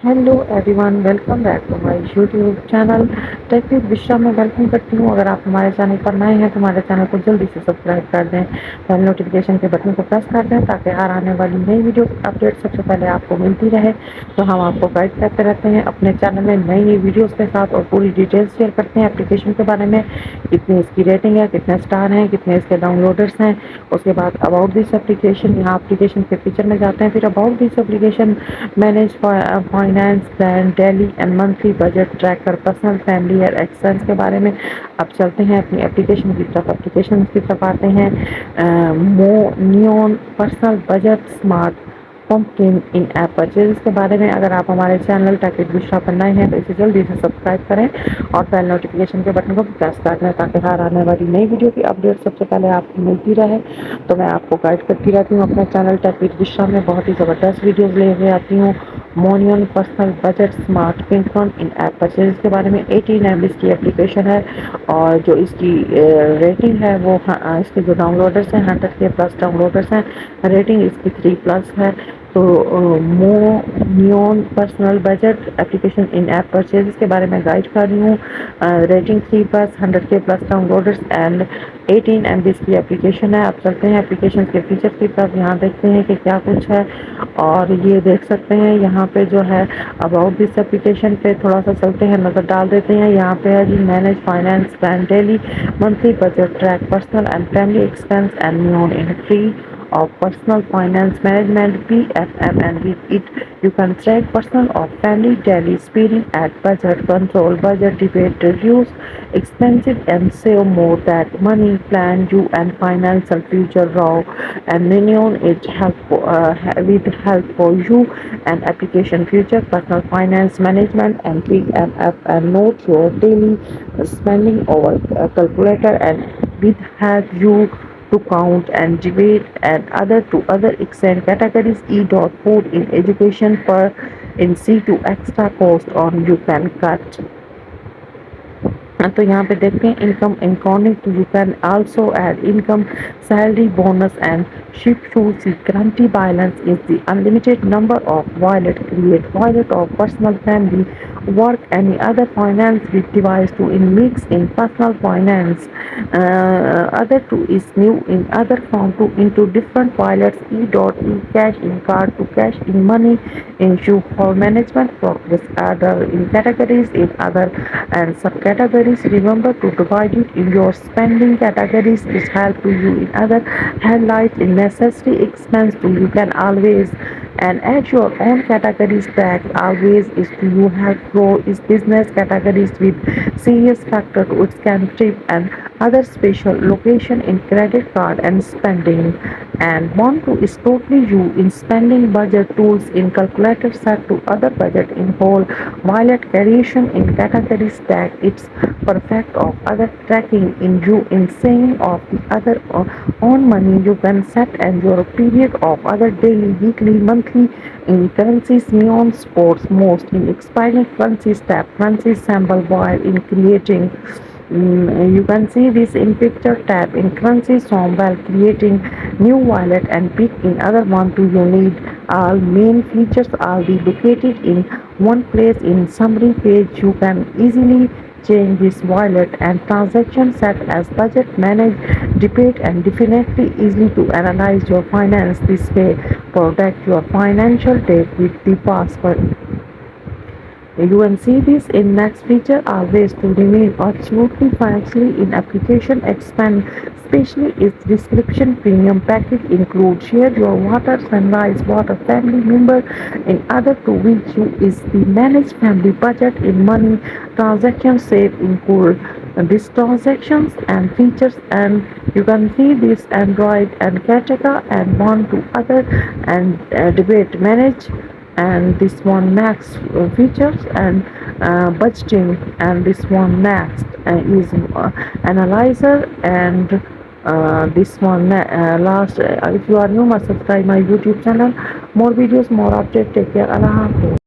Hello everyone, welcome back to my YouTube channel tech with Visha में welcome करती हूँ। अगर आप हमारे चैनल पर नए हैं तो हमारे चैनल को जल्दी से सब्सक्राइब कर दें, बेल नोटिफिकेशन के बटन को प्रेस कर दें ताकि हर आने वाली नई वीडियो की अपडेट सबसे पहले आपको मिलती रहे। तो हम आपको गाइड करते रहते हैं अपने चैनल में नई नई वीडियोज़ के साथ और पूरी डिटेल्स शेयर करते हैं एप्लीकेशन के बारे में, कितनी इसकी रेटिंग है, कितने स्टार हैं, कितने इसके डाउनलोडर्स हैं। उसके बाद अबाउट दिस एप्लीकेशन, यहाँ एप्लीकेशन के फीचर में जाते हैं, फिर about this application manage finance plan daily and monthly budget tracker personal family और एक्सपेंस के बारे में। अब चलते हैं अपनी एप्लीकेशन की तरफ आते हैं। मो नियॉन personal budget smart pumpkin in app purchase के बारे में। अगर आप हमारे चैनल टैकेट बुशरा पर नए हैं तो इसे जल्दी से सब्सक्राइब करें और बेल नोटिफिकेशन के बटन को प्रेस कर दें ताकि हर आने वाली नई वीडियो की अपडेट सबसे पहले आपको मिलती रहे। तो मैं आपको गाइड करती रहती हूँ अपने चैनल टैकेट बुशरा में, बहुत ही ज़बरदस्त वीडियोज़ लेके आती हूँ। मोनियन पर्सनल बजट स्मार्ट पिंकॉन इन ऐप परचेज के बारे में 18 MB की एप्लीकेशन है और जो इसकी रेटिंग है वो इसके जो डाउनलोडर्स हैं 100 के प्लस डाउनलोडर्स हैं। रेटिंग इसकी 3+ है। तो मो नियॉन personal budget application in app purchase के बारे में गाइड कर रही हूँ। रेटिंग 3+, 100 के प्लस डाउनलोडर्स एंड 18 MB की एप्लीकेशन है। आप चलते हैं एप्लीकेशन के फीचर की तरफ, यहाँ देखते हैं कि क्या कुछ है। और ये देख सकते हैं यहाँ पे जो है अबाउट दिस एप्लीकेशन पे थोड़ा सा चलते हैं, नज़र डाल देते हैं। यहाँ पे है जी manage finance plan daily monthly budget track personal and family expense and न्यून in free of personal finance management PFM, and with it you can track personal or family daily spending at budget control, budget debate, reduce expensive and save more that money plan you and financial future raw and minion it help with help for you and application future personal finance management and PFM and note your daily spending over calculator and with help you to count and debate and other extend categories E dot food in education per in C to extra cost on you can cut. तो यहाँ पे देखते हैं income incoming to you can also add income salary bonus and शिप टू सी गारंटी balance is the unlimited number of wallet create wallet of personal family work any other finance with device to in mix in personal finance other to is new in other form to into different wallets e dot e cash in card to cash in money in shoe for management progress other in categories in other and subcategories. Remember to divide it in your spending categories. It help to you in other highlight in necessary expense to you can always and add your own categories tag always is to you have grow is business categories with serious factor to its can trip and other special location in credit card and spending and want to is totally you in spending budget tools in calculator set to other budget in whole wallet creation in categories tag it's perfect of other tracking in you in saying of the other own money you can set and your period of other daily weekly monthly in currencies neon sports most in expiring currencies tab currency sample while in creating. You can see this in picture tab in currency song while creating new wallet and pick in other one to you need all main features are be located in one place in summary page. You can easily change this wallet and transaction set as budget manage debate and definitely easily to analyze your finance this way protect your financial debt with the password. You can see this in next feature always to remain absolutely financially in application expand especially its description premium package include share your water sunrise water family member in other to which you is the managed family budget in money transaction save include these transactions and features and you can see this android and category and one to other and debate manage and this one next features and budgeting and this one next is analyzer and this one last if you are new must subscribe my youtube channel more videos more updates take care Allah Hafiz.